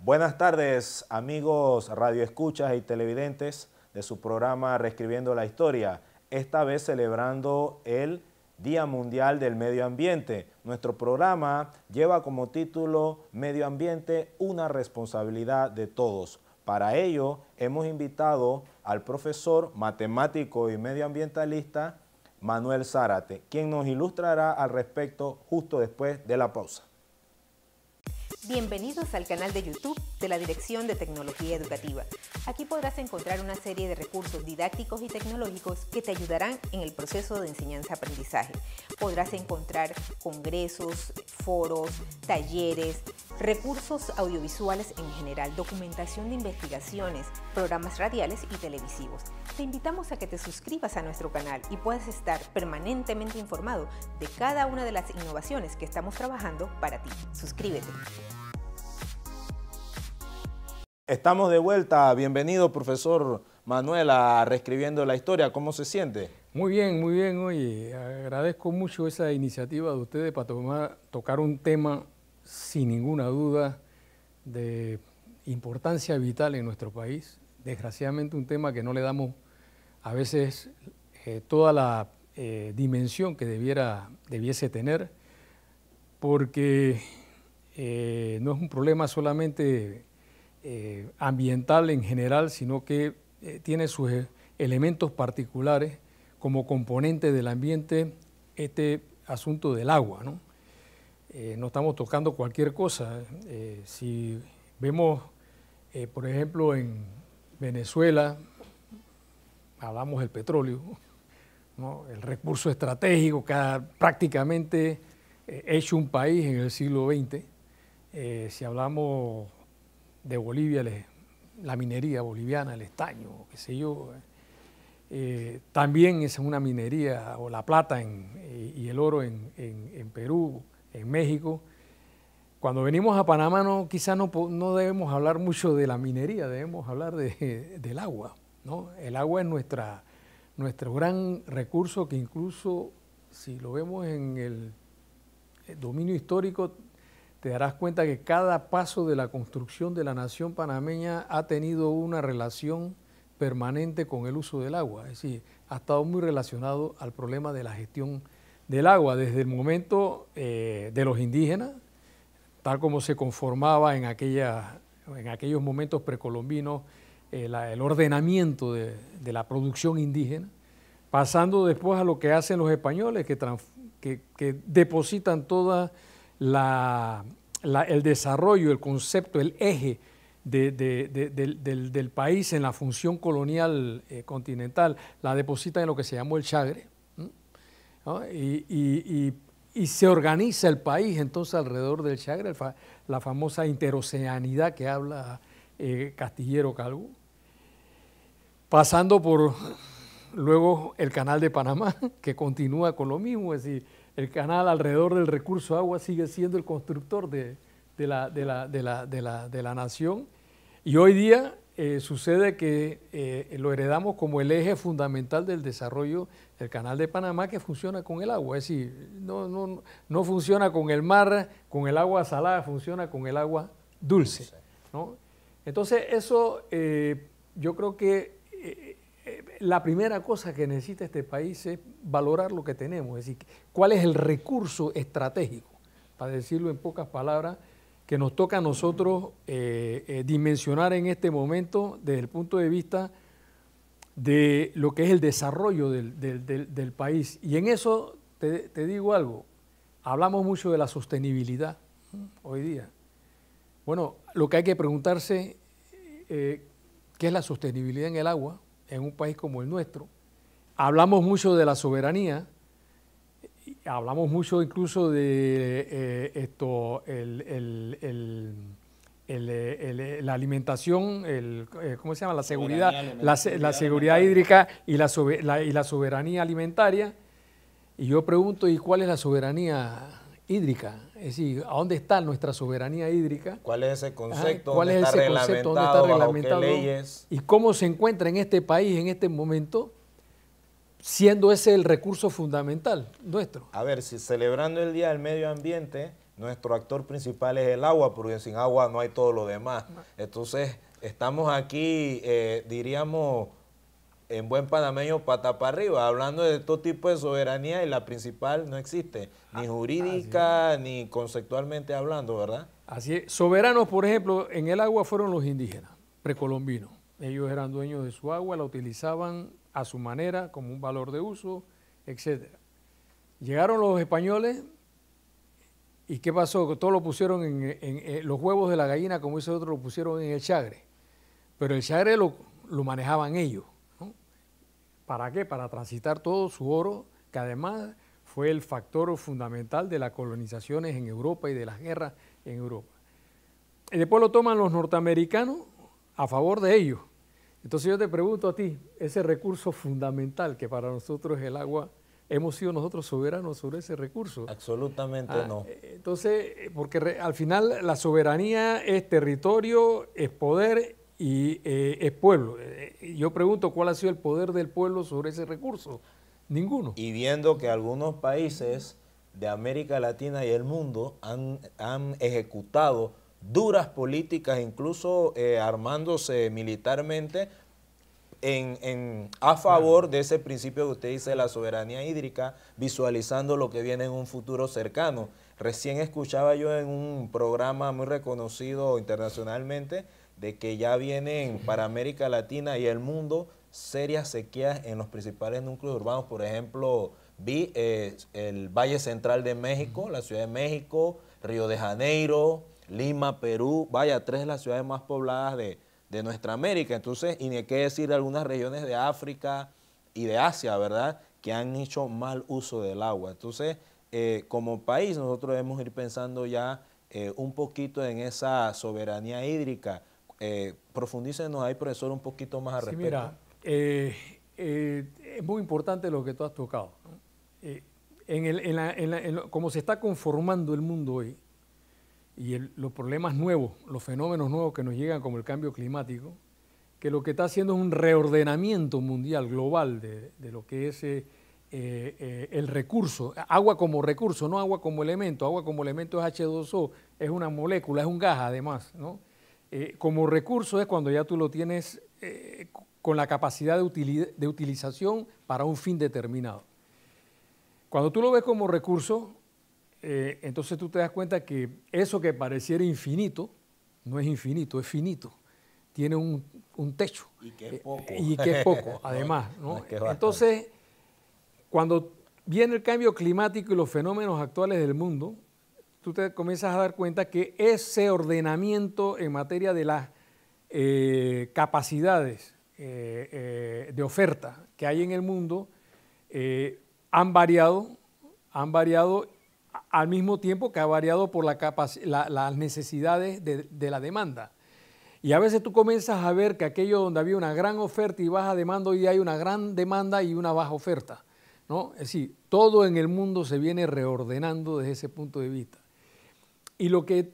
Buenas tardes, amigos radioescuchas y televidentes de su programa Reescribiendo la Historia, esta vez celebrando el Día Mundial del Medio Ambiente. Nuestro programa lleva como título Medio Ambiente, una responsabilidad de todos. Para ello, hemos invitado al profesor matemático y medioambientalista Manuel Zárate, quien nos ilustrará al respecto justo después de la pausa. Bienvenidos al canal de YouTube de la Dirección de Tecnología Educativa. Aquí podrás encontrar una serie de recursos didácticos y tecnológicos que te ayudarán en el proceso de enseñanza-aprendizaje. Podrás encontrar congresos, foros, talleres, recursos audiovisuales en general, documentación de investigaciones, programas radiales y televisivos. Te invitamos a que te suscribas a nuestro canal y puedas estar permanentemente informado de cada una de las innovaciones que estamos trabajando para ti. Suscríbete. Estamos de vuelta. Bienvenido, profesor Manuel, a Reescribiendo la Historia. ¿Cómo se siente? Muy bien, muy bien. Oye, agradezco mucho esa iniciativa de ustedes para tocar un tema sin ninguna duda de importancia vital en nuestro país. Desgraciadamente un tema que no le damos a veces toda la dimensión que debiese tener, porque no es un problema solamente ambiental en general, sino que tiene sus elementos particulares como componente del ambiente, este asunto del agua, ¿no? No estamos tocando cualquier cosa. Si vemos, por ejemplo, en Venezuela, hablamos del petróleo, ¿no? El recurso estratégico que ha prácticamente hecho un país en el siglo XX. Si hablamos de Bolivia, la minería boliviana, el estaño, qué sé yo, también es una minería, o la plata y el oro en Perú, en México. Cuando venimos a Panamá quizás no debemos hablar mucho de la minería, debemos hablar del agua, ¿no? El agua es nuestro gran recurso, que incluso si lo vemos en el dominio histórico, te darás cuenta que cada paso de la construcción de la nación panameña ha tenido una relación permanente con el uso del agua, es decir, ha estado muy relacionado al problema de la gestión del agua, desde el momento de los indígenas, tal como se conformaba en aquellos momentos precolombinos el ordenamiento de la producción indígena, pasando después a lo que hacen los españoles, que depositan toda el desarrollo, el concepto, el eje del país en la función colonial continental, la depositan en lo que se llamó el Chagre, ¿no? Y se organiza el país entonces alrededor del Chagre, la famosa interoceanidad que habla Castillero Calvo, pasando por luego el Canal de Panamá, que continúa con lo mismo, es decir, el canal alrededor del recurso agua sigue siendo el constructor de la nación, y hoy día sucede que lo heredamos como el eje fundamental del desarrollo del Canal de Panamá, que funciona con el agua, es decir, no funciona con el mar, con el agua salada, funciona con el agua dulce, ¿no? Entonces eso yo creo que la primera cosa que necesita este país es valorar lo que tenemos, es decir, cuál es el recurso estratégico, para decirlo en pocas palabras, que nos toca a nosotros dimensionar en este momento desde el punto de vista de lo que es el desarrollo del país. Y en eso te digo algo, hablamos mucho de la sostenibilidad hoy día. Bueno, lo que hay que preguntarse, ¿qué es la sostenibilidad en el agua en un país como el nuestro? Hablamos mucho de la soberanía, hablamos mucho incluso de la alimentación, ¿cómo se llama? La seguridad, la seguridad hídrica y la soberanía alimentaria. Y yo pregunto, ¿y cuál es la soberanía hídrica? Es decir, ¿a dónde está nuestra soberanía hídrica? ¿Cuál es ese concepto? ¿Cuál es ese concepto? ¿Dónde está reglamentado? ¿Bajo qué leyes? ¿Y cómo se encuentra en este país en este momento, siendo ese el recurso fundamental nuestro? A ver, si celebrando el Día del Medio Ambiente, nuestro actor principal es el agua, porque sin agua no hay todo lo demás. Entonces, estamos aquí, diríamos, en buen panameño, pata para arriba, hablando de todo tipo de soberanía y la principal no existe, ni jurídica, ni conceptualmente hablando, ¿verdad? Así es. Soberanos, por ejemplo, en el agua fueron los indígenas, precolombinos. Ellos eran dueños de su agua, la utilizaban a su manera, como un valor de uso, etc. Llegaron los españoles, ¿y qué pasó? Todo lo pusieron en los huevos de la gallina, como dice otro, lo pusieron en el chagre. Pero el chagre lo manejaban ellos. ¿Para qué? Para transitar todo su oro, que además fue el factor fundamental de las colonizaciones en Europa y de las guerras en Europa. Y después lo toman los norteamericanos a favor de ellos. Entonces yo te pregunto a ti, ese recurso fundamental que para nosotros es el agua, ¿hemos sido nosotros soberanos sobre ese recurso? Absolutamente no. Entonces, porque al final la soberanía es territorio, es poder y es pueblo. Yo pregunto, ¿cuál ha sido el poder del pueblo sobre ese recurso? Ninguno. Y viendo que algunos países de América Latina y el mundo han ejecutado duras políticas, incluso armándose militarmente a favor de ese principio que usted dice, la soberanía hídrica, visualizando lo que viene en un futuro cercano. Recién escuchaba yo en un programa muy reconocido internacionalmente de que ya vienen para América Latina y el mundo serias sequías en los principales núcleos urbanos. Por ejemplo, vi el Valle Central de México, la Ciudad de México, Río de Janeiro, Lima, Perú, vaya, 3 de las ciudades más pobladas de nuestra América. Entonces, y ni qué decir de algunas regiones de África y de Asia, ¿verdad?, que han hecho mal uso del agua. Entonces, como país, nosotros debemos ir pensando ya un poquito en esa soberanía hídrica. Profundícenos ahí, profesor, un poquito más al respecto. Mira, es muy importante lo que tú has tocado, ¿no? Como se está conformando el mundo hoy, y los problemas nuevos, los fenómenos nuevos que nos llegan como el cambio climático, que lo que está haciendo es un reordenamiento mundial, global, de lo que es el recurso, agua como recurso, no agua como elemento. Agua como elemento es H2O, es una molécula, es un gas además, ¿no? Como recurso es cuando ya tú lo tienes con la capacidad de utilización para un fin determinado. Cuando tú lo ves como recurso, entonces tú te das cuenta que eso que pareciera infinito, no es infinito, es finito. Tiene un techo. Y que es poco. Y que es poco, además, ¿no? No es que es entonces, cuando viene el cambio climático y los fenómenos actuales del mundo, tú te comienzas a dar cuenta que ese ordenamiento en materia de las capacidades de oferta que hay en el mundo han variado al mismo tiempo que ha variado por las necesidades de la demanda. Y a veces tú comienzas a ver que aquello donde había una gran oferta y baja demanda, hoy hay una gran demanda y una baja oferta, ¿no? Es decir, todo en el mundo se viene reordenando desde ese punto de vista. Y lo que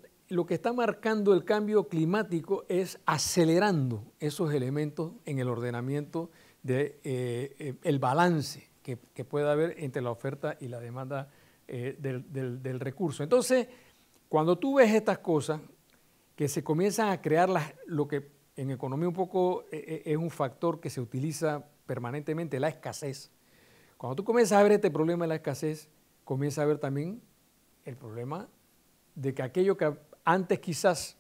está marcando el cambio climático es acelerando esos elementos en el ordenamiento del balance que pueda haber entre la oferta y la demanda del recurso. Entonces, cuando tú ves estas cosas, que se comienzan a crear lo que en economía un poco es un factor que se utiliza permanentemente, la escasez. Cuando tú comienzas a ver este problema de la escasez, comienzas a ver también el problema de que aquello que antes quizás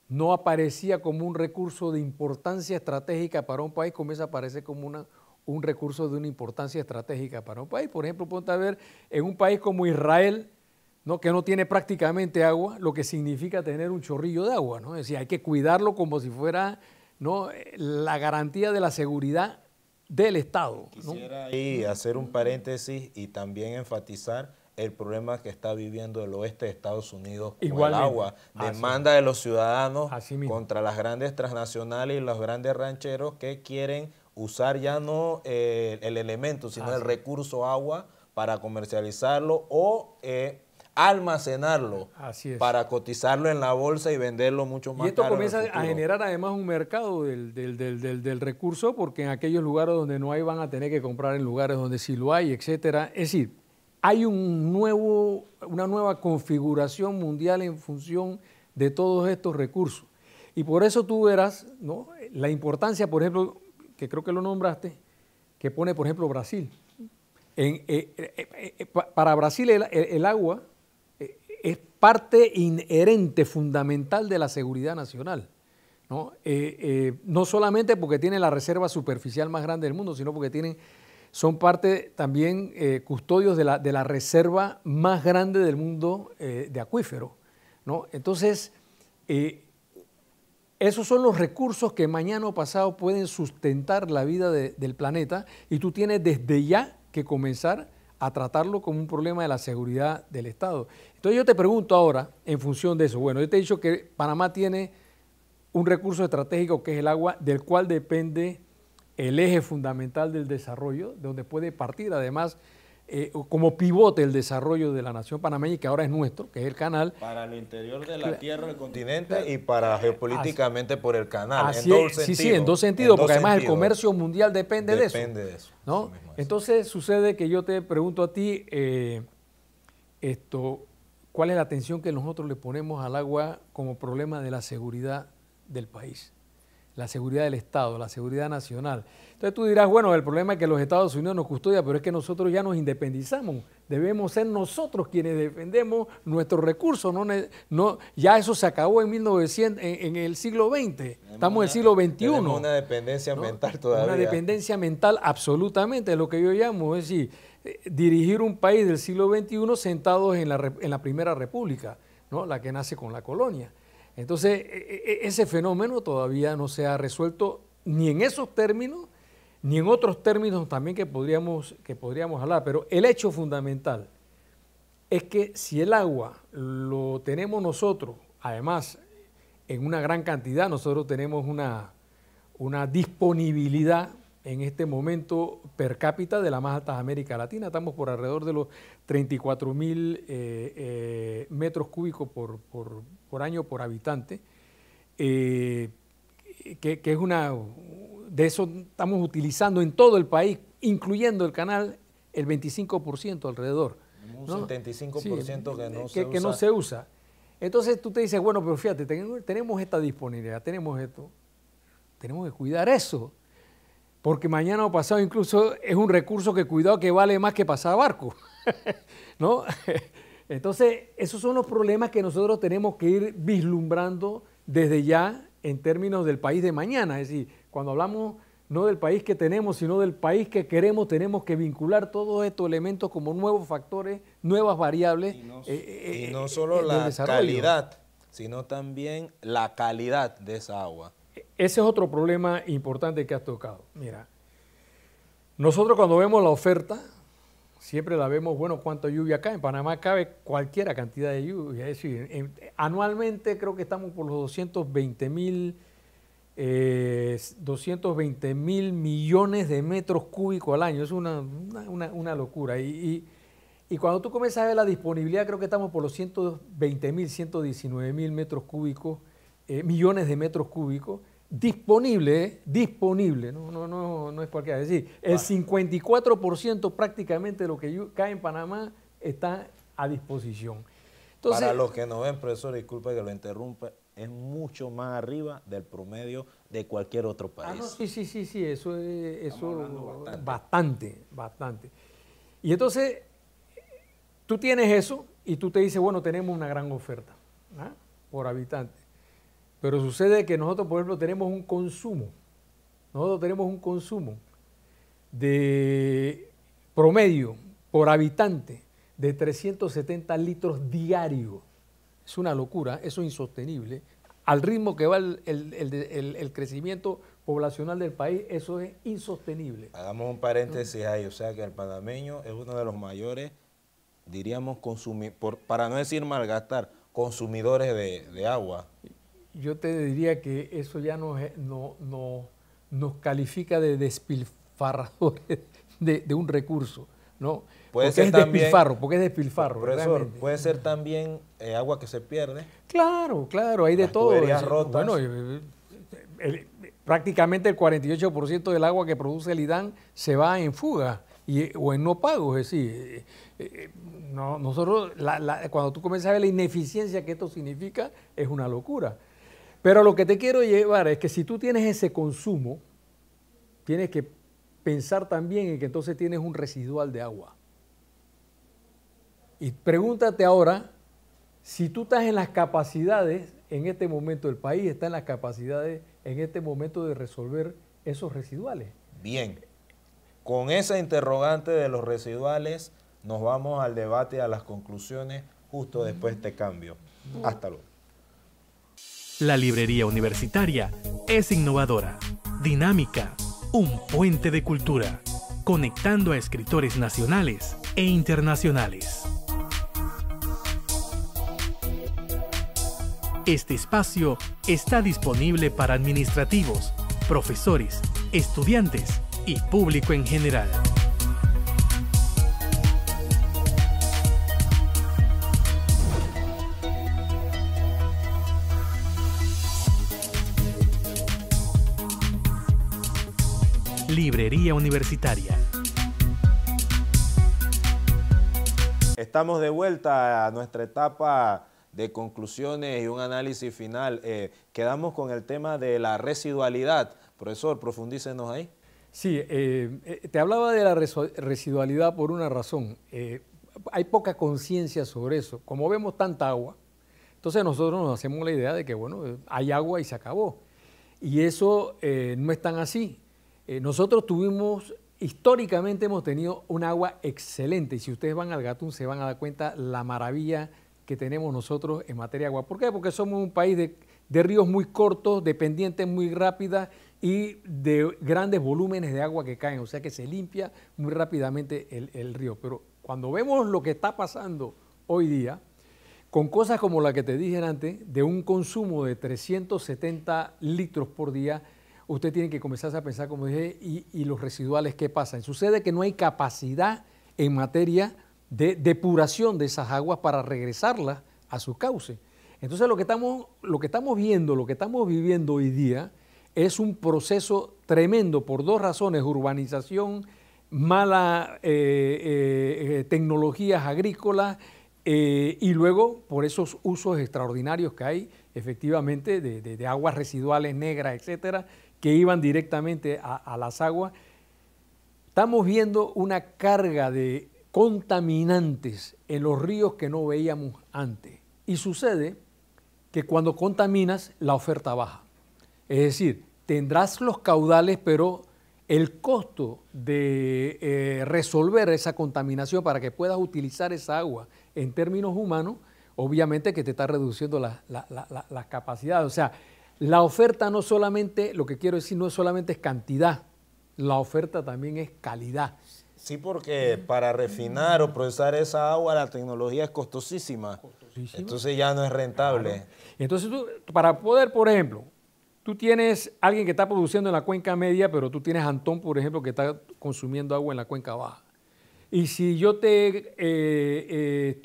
no aparecía como un recurso de importancia estratégica para un país, comienza a aparecer como un recurso de una importancia estratégica para un país. Por ejemplo, ponte a ver en un país como Israel, ¿no?, que no tiene prácticamente agua, lo que significa tener un chorrillo de agua, ¿no? Es decir, hay que cuidarlo como si fuera, ¿no?, la garantía de la seguridad del Estado, ¿no? Quisiera ahí hacer un paréntesis y también enfatizar el problema que está viviendo el oeste de Estados Unidos con el agua. Demanda de los ciudadanos contra las grandes transnacionales y los grandes rancheros que quieren usar ya no el elemento, sino el recurso agua para comercializarlo o almacenarlo para cotizarlo en la bolsa y venderlo mucho más caro. Y esto comienza a generar además un mercado del recurso, porque en aquellos lugares donde no hay van a tener que comprar en lugares donde sí lo hay, etcétera. Es decir, hay una nueva configuración mundial en función de todos estos recursos. Y por eso tú verás, ¿no?, la importancia, por ejemplo, que creo que lo nombraste, que pone, por ejemplo, Brasil. Para Brasil el agua es parte inherente, fundamental de la seguridad nacional, ¿no? No solamente porque tiene la reserva superficial más grande del mundo, sino porque son parte también custodios de la reserva más grande del mundo de acuífero, ¿no? Entonces, esos son los recursos que mañana o pasado pueden sustentar la vida del planeta, y tú tienes desde ya que comenzar a tratarlo como un problema de la seguridad del Estado. Entonces yo te pregunto ahora, en función de eso, bueno, yo te he dicho que Panamá tiene un recurso estratégico que es el agua, del cual depende el eje fundamental del desarrollo, de donde puede partir además como pivote el desarrollo de la nación panameña, que ahora es nuestro, que es el canal. Para el interior de la tierra, el continente, y para geopolíticamente por el canal. En dos sentidos. Sí, en dos sentidos, porque además el comercio mundial depende de eso. Depende de eso. ¿No? Entonces sucede que yo te pregunto a ti, ¿cuál es la atención que nosotros le ponemos al agua como problema de la seguridad del país? La seguridad del Estado, la seguridad nacional. Entonces tú dirás, bueno, el problema es que los Estados Unidos nos custodian, pero es que nosotros ya nos independizamos. Debemos ser nosotros quienes defendemos nuestros recursos. Ya eso se acabó en el siglo XX. Estamos en el siglo XXI. Tenemos una dependencia mental todavía. Una dependencia mental absolutamente, es lo que yo llamo. Es decir, dirigir un país del siglo XXI sentados en la Primera República, ¿no?, la que nace con la colonia. Entonces, ese fenómeno todavía no se ha resuelto ni en esos términos, ni en otros términos también que podríamos hablar. Pero el hecho fundamental es que si el agua lo tenemos nosotros, además en una gran cantidad, nosotros tenemos una disponibilidad en este momento per cápita de la más alta de América Latina. Estamos por alrededor de los 34.000 metros cúbicos por año por habitante, que es de eso estamos utilizando en todo el país, incluyendo el canal, el 25% alrededor. Un 75% sí, que no se usa. Entonces tú te dices, bueno, pero fíjate, tenemos esta disponibilidad, tenemos esto, tenemos que cuidar eso. Porque mañana o pasado incluso es un recurso que cuidado que vale más que pasar barco, ¿no? Entonces, esos son los problemas que nosotros tenemos que ir vislumbrando desde ya en términos del país de mañana. Es decir, cuando hablamos no del país que tenemos, sino del país que queremos, tenemos que vincular todos estos elementos como nuevos factores, nuevas variables. Y no solo la calidad, sino también la calidad de esa agua. Ese es otro problema importante que has tocado. Mira, nosotros cuando vemos la oferta, siempre la vemos, bueno, ¿cuánta lluvia cae? En Panamá cabe cualquier cantidad de lluvia. Es decir, anualmente creo que estamos por los 220 mil millones de metros cúbicos al año. Es una locura. Y cuando tú comienzas a ver la disponibilidad, creo que estamos por los 120 mil, 119 mil metros cúbicos, millones de metros cúbicos, disponible, no es cualquiera. Es decir, el 54% prácticamente de lo que cae en Panamá está a disposición. Entonces, para los que no ven, profesor, disculpe que lo interrumpa, es mucho más arriba del promedio de cualquier otro país. No, sí, eso bastante. Y entonces, tú tienes eso y tú te dices, bueno, tenemos una gran oferta, ¿ah?, por habitante. Pero sucede que nosotros, por ejemplo, tenemos un consumo de promedio por habitante de 370 litros diarios. Es una locura, eso es insostenible. Al ritmo que va el crecimiento poblacional del país, eso es insostenible. Hagamos un paréntesis ahí, o sea que el panameño es uno de los mayores, diríamos, para no decir malgastar, consumidores de agua. Yo te diría que eso ya nos califica de despilfarradores de un recurso, ¿no? Porque es despilfarro. Profesor, puede ser también agua que se pierde. Claro, hay de todo. Tuberías rotas. Bueno, prácticamente el 48% del agua que produce el IDAN se va en fuga. o en no pago. Es decir, nosotros, cuando tú comienzas a ver la ineficiencia que esto significa, es una locura. Pero lo que te quiero llevar es que si tú tienes ese consumo, tienes que pensar también en que entonces tienes un residual de agua. Y pregúntate ahora, si tú estás en las capacidades, en este momento el país está en las capacidades, en este momento de resolver esos residuales. Bien, con esa interrogante de los residuales, nos vamos al debate, a las conclusiones, justo después de este cambio. Hasta luego. La librería universitaria es innovadora, dinámica, un puente de cultura, conectando a escritores nacionales e internacionales. Este espacio está disponible para administrativos, profesores, estudiantes y público en general. Librería universitaria. Estamos de vuelta a nuestra etapa de conclusiones y un análisis final. Quedamos con el tema de la residualidad. Profesor, profundícenos ahí. Sí, te hablaba de la residualidad por una razón. Hay poca conciencia sobre eso. Como vemos tanta agua, entonces nosotros nos hacemos la idea de que, bueno, hay agua y se acabó. Y eso no es tan así. Nosotros históricamente hemos tenido un agua excelente. Y si ustedes van al Gatún se van a dar cuenta la maravilla que tenemos nosotros en materia de agua. ¿Por qué? Porque somos un país de ríos muy cortos, de pendientes muy rápidas y de grandes volúmenes de agua que caen. O sea que se limpia muy rápidamente el río. Pero cuando vemos lo que está pasando hoy día, con cosas como la que te dije antes, de un consumo de 370 litros por día, usted tiene que comenzar a pensar, como dije, y los residuales, ¿qué pasan? Sucede que no hay capacidad en materia de depuración de esas aguas para regresarlas a su cauce. Entonces lo que estamos viviendo hoy día es un proceso tremendo por dos razones: urbanización, malas tecnologías agrícolas y luego por esos usos extraordinarios que hay efectivamente de aguas residuales negras, etcétera, que iban directamente a las aguas. Estamos viendo una carga de contaminantes en los ríos que no veíamos antes. Y sucede que cuando contaminas, la oferta baja. Es decir, tendrás los caudales, pero el costo de resolver esa contaminación para que puedas utilizar esa agua en términos humanos, obviamente que te está reduciendo las capacidades. O sea, la oferta no solamente, lo que quiero decir, no solamente es cantidad, la oferta también es calidad. Sí, porque para refinar o procesar esa agua la tecnología es costosísima. Entonces ya no es rentable. Claro. Entonces tú, para poder, por ejemplo, tú tienes alguien que está produciendo en la cuenca media, pero tú tienes Antón, por ejemplo, que está consumiendo agua en la cuenca baja. Y si yo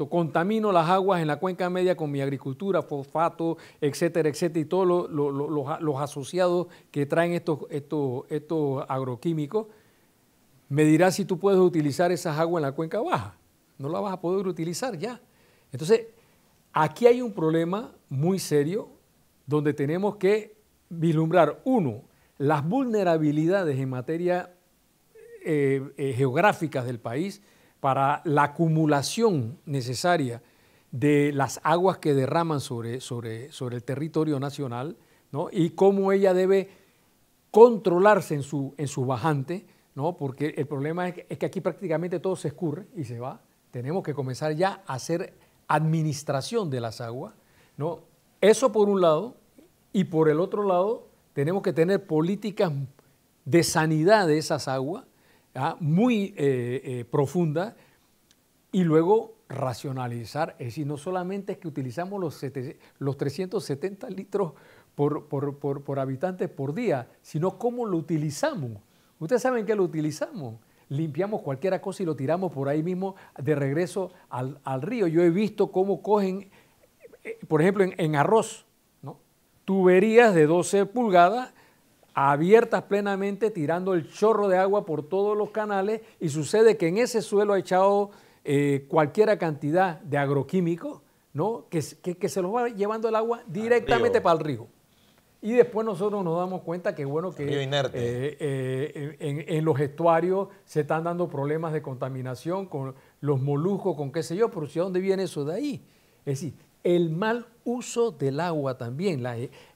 contamino las aguas en la cuenca media con mi agricultura, fosfato, etcétera, etcétera, y todos los asociados que traen estos agroquímicos, me dirás si tú puedes utilizar esas aguas en la cuenca baja. No la vas a poder utilizar ya. Entonces, aquí hay un problema muy serio donde tenemos que vislumbrar, uno, las vulnerabilidades en materia geográficas del país para la acumulación necesaria de las aguas que derraman sobre el territorio nacional, ¿no? Y cómo ella debe controlarse en su bajante, ¿no? Porque el problema es que aquí prácticamente todo se escurre y se va. Tenemos que comenzar ya a hacer administración de las aguas, ¿no? Eso por un lado, y por el otro lado tenemos que tener políticas de sanidad de esas aguas, muy profunda, y luego racionalizar. Es decir, no solamente es que utilizamos los 370 litros por habitante por día, sino cómo lo utilizamos. Ustedes saben que lo utilizamos. Limpiamos cualquier cosa y lo tiramos por ahí mismo de regreso al río. Yo he visto cómo cogen, por ejemplo, en arroz, ¿no? Tuberías de 12 pulgadas, abiertas plenamente, tirando el chorro de agua por todos los canales, y sucede que en ese suelo ha echado cualquier cantidad de agroquímicos, ¿no? que se los va llevando el agua directamente para el río. Y después nosotros nos damos cuenta que, bueno, que en los estuarios se están dando problemas de contaminación con los moluscos, con qué sé yo, pero ¿de dónde viene eso de ahí? Es decir, el mal uso del agua también.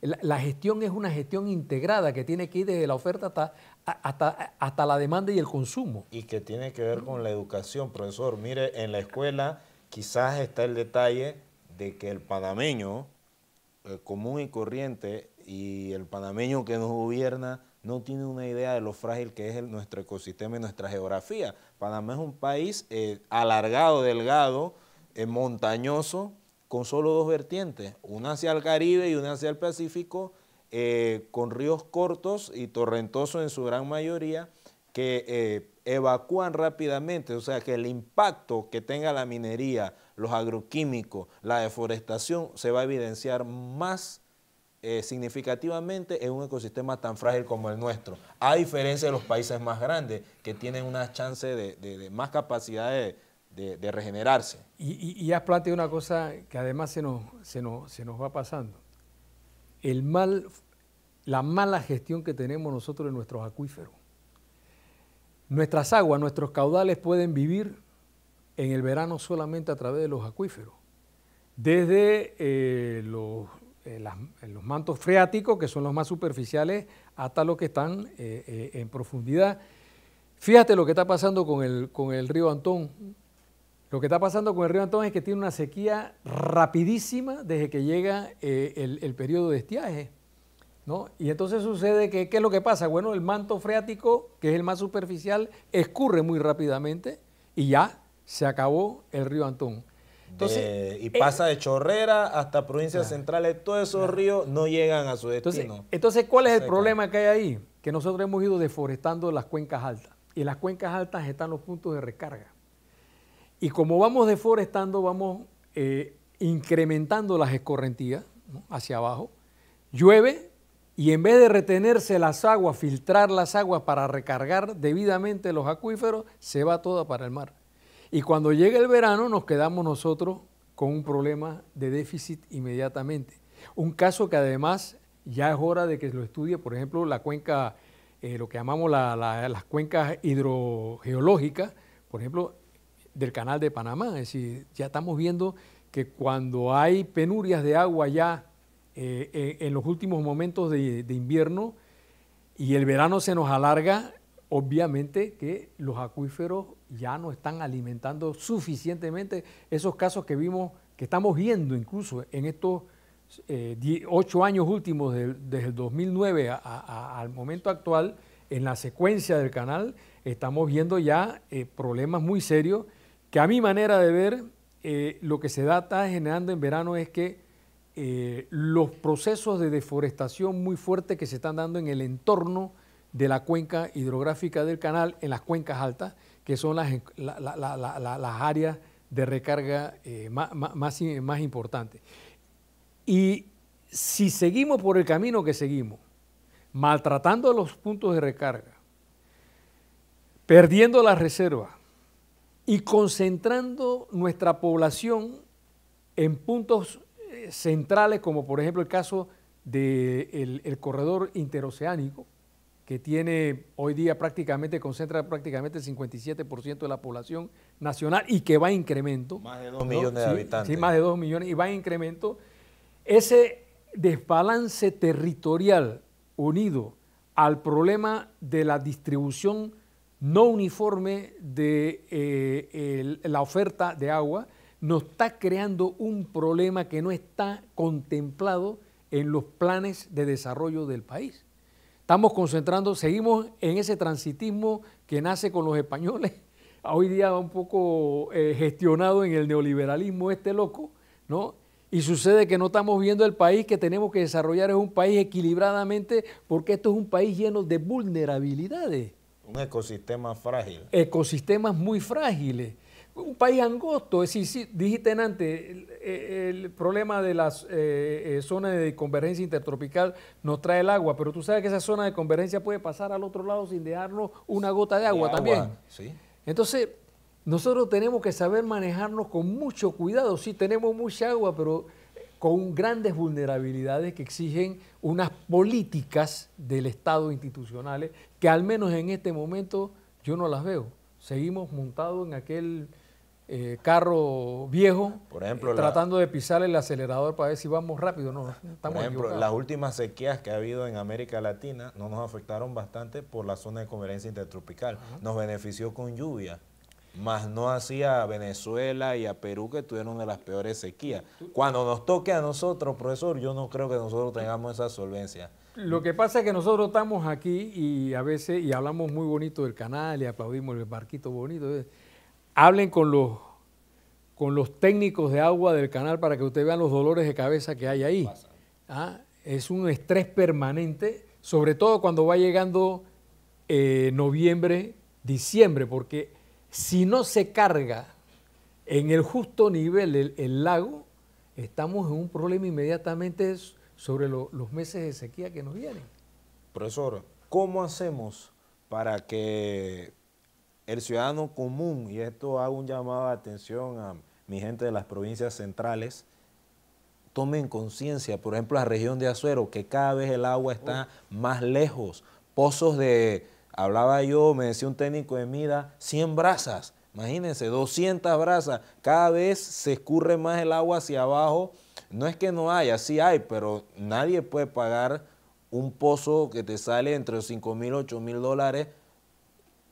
La gestión es una gestión integrada que tiene que ir desde la oferta hasta la demanda y el consumo. Y que tiene que ver con la educación, profesor. Mire, en la escuela quizás está el detalle de que el panameño común y corriente y el panameño que nos gobierna no tiene una idea de lo frágil que es nuestro ecosistema y nuestra geografía. Panamá es un país alargado, delgado, montañoso, con solo dos vertientes, una hacia el Caribe y una hacia el Pacífico, con ríos cortos y torrentosos en su gran mayoría, que evacúan rápidamente, o sea que el impacto que tenga la minería, los agroquímicos, la deforestación, se va a evidenciar más significativamente en un ecosistema tan frágil como el nuestro, a diferencia de los países más grandes que tienen una chance de más capacidad de regenerarse. Y has planteado una cosa que además se nos va pasando. La mala gestión que tenemos nosotros en nuestros acuíferos. Nuestras aguas, nuestros caudales pueden vivir en el verano solamente a través de los acuíferos. Desde los mantos freáticos, que son los más superficiales, hasta los que están en profundidad. Fíjate lo que está pasando con el río Antón. Lo que está pasando con el río Antón es que tiene una sequía rapidísima desde que llega el periodo de estiaje, ¿no? Y entonces sucede que, ¿qué es lo que pasa? Bueno, el manto freático, que es el más superficial, escurre muy rápidamente y ya se acabó el río Antón. Entonces, y pasa de Chorrera hasta provincias centrales, todos esos ríos no llegan a su destino. Entonces, ¿cuál es el problema que hay ahí? Que nosotros hemos ido deforestando las cuencas altas, y en las cuencas altas están los puntos de recarga. Y como vamos deforestando, vamos incrementando las escorrentías, ¿no?, hacia abajo. Llueve y en vez de retenerse las aguas, filtrar las aguas para recargar debidamente los acuíferos, se va toda para el mar. Y cuando llega el verano nos quedamos nosotros con un problema de déficit inmediatamente. Un caso que además ya es hora de que lo estudie, por ejemplo, la cuenca, lo que llamamos las cuencas hidrogeológicas, por ejemplo, del Canal de Panamá. Es decir, ya estamos viendo que cuando hay penurias de agua ya en los últimos momentos de invierno y el verano se nos alarga, obviamente que los acuíferos ya no están alimentando suficientemente. Esos casos que vimos, que estamos viendo incluso en estos 8 años últimos, desde el 2009 al momento actual, en la secuencia del canal, estamos viendo ya problemas muy serios que a mi manera de ver, lo que se está generando en verano es que los procesos de deforestación muy fuertes que se están dando en el entorno de la cuenca hidrográfica del canal, en las cuencas altas, que son las áreas de recarga más importantes. Y si seguimos por el camino que seguimos, maltratando los puntos de recarga, perdiendo las reservas y concentrando nuestra población en puntos centrales, como por ejemplo el caso del corredor interoceánico, que tiene hoy día concentra prácticamente el 57% de la población nacional y que va en incremento. Más de 2 millones de habitantes. Sí, más de 2 millones y va en incremento. Ese desbalance territorial unido al problema de la distribución no uniforme de la oferta de agua nos está creando un problema que no está contemplado en los planes de desarrollo del país. Estamos seguimos en ese transitismo que nace con los españoles, hoy día un poco gestionado en el neoliberalismo loco, ¿no? Y sucede que no estamos viendo el país que tenemos que desarrollar, es un país equilibradamente, porque esto es un país lleno de vulnerabilidades. Un ecosistema frágil. Ecosistemas muy frágiles. un país angosto. Es decir, sí, dijiste antes, el problema de las zonas de convergencia intertropical nos trae el agua, pero tú sabes que esa zona de convergencia puede pasar al otro lado sin dejarnos una gota de agua también. Sí. Entonces, nosotros tenemos que saber manejarnos con mucho cuidado. Sí, tenemos mucha agua, pero con grandes vulnerabilidades que exigen unas políticas del Estado institucionales que al menos en este momento yo no las veo. Seguimos montados en aquel carro viejo, por ejemplo, tratando de pisar el acelerador para ver si vamos rápido. No, estamos por ejemplo, equivocados. las últimas sequías que ha habido en América Latina no nos afectaron bastante por la zona de convergencia intertropical. Nos benefició con lluvia, más no hacía a Venezuela y a Perú, que tuvieron de las peores sequías. Cuando nos toque a nosotros, profesor, yo no creo que nosotros tengamos esa solvencia. Lo que pasa es que nosotros estamos aquí y a veces, y hablamos muy bonito del canal y aplaudimos el barquito bonito. Hablen con los técnicos de agua del canal para que ustedes vean los dolores de cabeza que hay ahí. Es un estrés permanente, sobre todo cuando va llegando noviembre, diciembre, porque si no se carga en el justo nivel el lago, estamos en un problema inmediatamente sobre los meses de sequía que nos vienen. Profesor, ¿cómo hacemos para que el ciudadano común, y esto hago un llamado de atención a mi gente de las provincias centrales, tomen conciencia, por ejemplo, la región de Azuero, que cada vez el agua está más lejos, pozos de, hablaba yo, me decía un técnico de Mida, 100 brazas, imagínense, 200 brazas, cada vez se escurre más el agua hacia abajo. No es que no haya, sí hay, pero nadie puede pagar un pozo que te sale entre los $5,000 y $8,000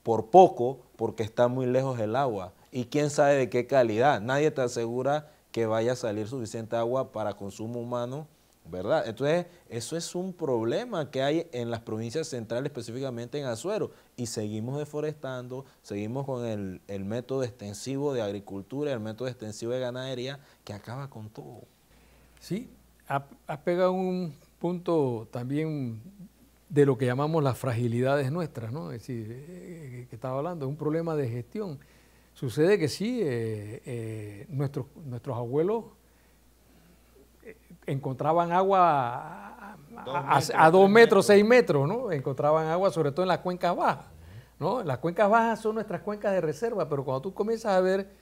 por poco, porque está muy lejos el agua. Y quién sabe de qué calidad. Nadie te asegura que vaya a salir suficiente agua para consumo humano, ¿verdad? Entonces, eso es un problema que hay en las provincias centrales, específicamente en Azuero. Y seguimos deforestando, seguimos con el método extensivo de agricultura, el método extensivo de ganadería, que acaba con todo. Sí, has pegado un punto también de lo que llamamos las fragilidades nuestras, ¿no? Es decir, que estaba hablando, es un problema de gestión. Sucede que sí, nuestros abuelos encontraban agua a 2 metros, 6 metros, ¿no? Encontraban agua sobre todo en las cuencas bajas, ¿no? Las cuencas bajas son nuestras cuencas de reserva, pero cuando tú comienzas a ver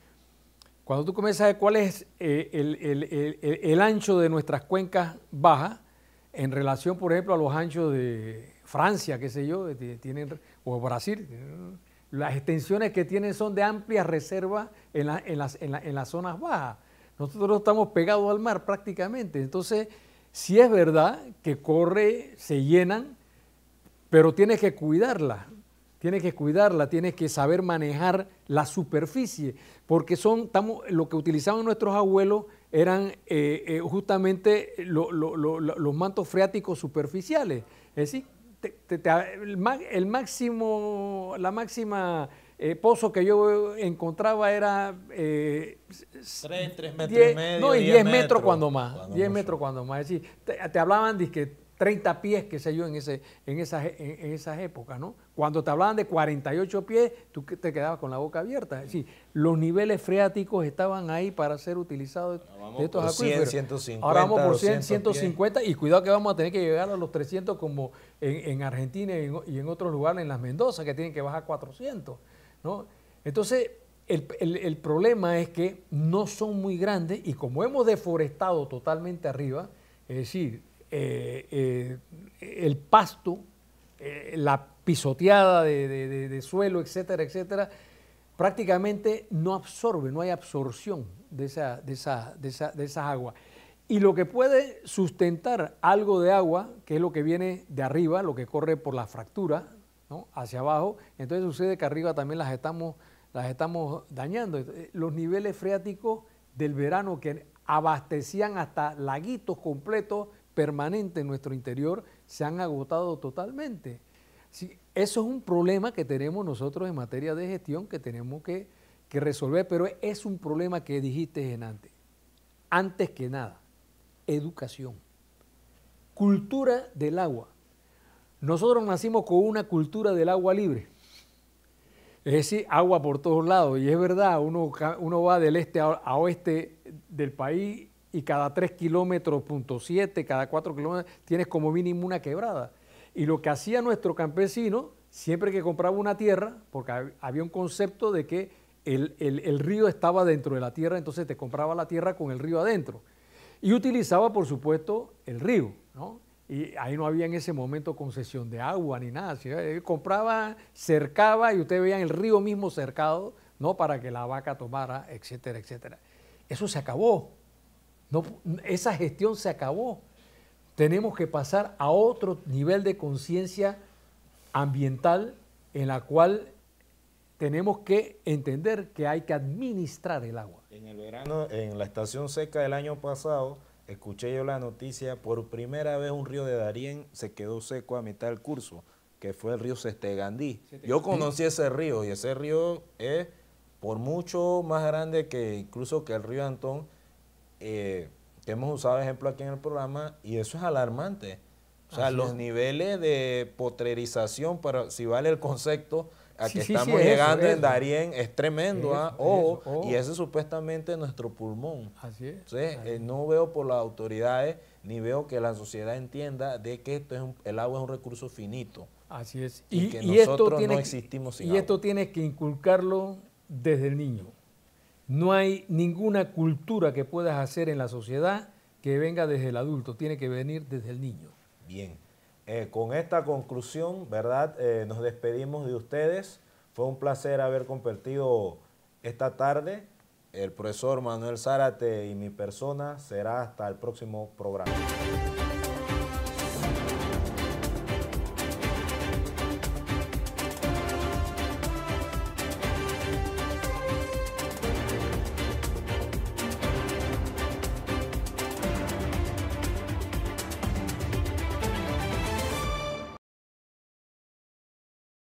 cuál es el ancho de nuestras cuencas bajas en relación, por ejemplo, a los anchos de Francia, qué sé yo, o Brasil, las extensiones que tienen son de amplias reservas en las zonas bajas. Nosotros estamos pegados al mar prácticamente. Entonces, sí es verdad que se llenan, pero tienes que cuidarla. Tienes que saber manejar la superficie, porque lo que utilizaban nuestros abuelos eran justamente los mantos freáticos superficiales. Es decir, la máxima pozo que yo encontraba era 3 metros y medio, no, y 10 metros cuando más. Cuando 10 mucho. metros cuando más. Es decir, te hablaban de que 30 pies, qué sé yo, en esas épocas, ¿no? Cuando te hablaban de 48 pies, tú te quedabas con la boca abierta. Es decir, los niveles freáticos estaban ahí para ser utilizados de estos acuíferos. 150, ahora vamos por 100, 200 150 pies. Y cuidado que vamos a tener que llegar a los 300 como en Argentina y en otros lugares, en las Mendoza, que tienen que bajar 400, ¿no? Entonces, el problema es que no son muy grandes y como hemos deforestado totalmente arriba, es decir, el pasto, la pisoteada de suelo, etcétera, etcétera, prácticamente no absorbe, no hay absorción de esas aguas. Y lo que puede sustentar algo de agua, que es lo que viene de arriba, lo que corre por la fractura, ¿no?, hacia abajo, entonces sucede que arriba también las estamos dañando. Los niveles freáticos del verano que abastecían hasta laguitos completos permanentes en nuestro interior se han agotado totalmente. Sí, eso es un problema que tenemos nosotros en materia de gestión que tenemos que resolver, pero es un problema que dijiste antes. Antes que nada, educación, cultura del agua. Nosotros nacimos con una cultura del agua libre. Es decir, agua por todos lados. Y es verdad, uno va del este a oeste del país y cada 3 kilómetros, .7, cada 4 kilómetros, tienes como mínimo una quebrada. Y lo que hacía nuestro campesino, siempre que compraba una tierra, porque había un concepto de que el río estaba dentro de la tierra, entonces te compraba la tierra con el río adentro. Y utilizaba, por supuesto, el río, ¿no? Y ahí no había en ese momento concesión de agua ni nada. Él compraba, cercaba y ustedes veían el río mismo cercado, ¿no? Para que la vaca tomara, etcétera, etcétera. Eso se acabó. No, esa gestión se acabó. Tenemos que pasar a otro nivel de conciencia ambiental en la cual tenemos que entender que hay que administrar el agua. En el verano, en la estación seca del año pasado, escuché yo la noticia, por primera vez un río de Darién se quedó seco a mitad del curso, que fue el río Sestegandí. Yo conocí ese río y ese río es por mucho más grande que incluso que el río Antón, que hemos usado ejemplo aquí en el programa, y eso es alarmante. O sea, los niveles de potrerización, para, si vale el concepto, a que estamos llegando en Darién es tremendo, ojo, y ese es supuestamente nuestro pulmón. Así es. Entonces, no veo por las autoridades, ni veo que la sociedad entienda de que el agua es un recurso finito. Así es. Y que nosotros no existimos sin agua. Y esto tiene que inculcarlo desde el niño. No hay ninguna cultura que puedas hacer en la sociedad que venga desde el adulto, tiene que venir desde el niño. Bien. Con esta conclusión, ¿verdad? Nos despedimos de ustedes. Fue un placer haber compartido esta tarde. El profesor Manuel Zárate y mi persona será hasta el próximo programa.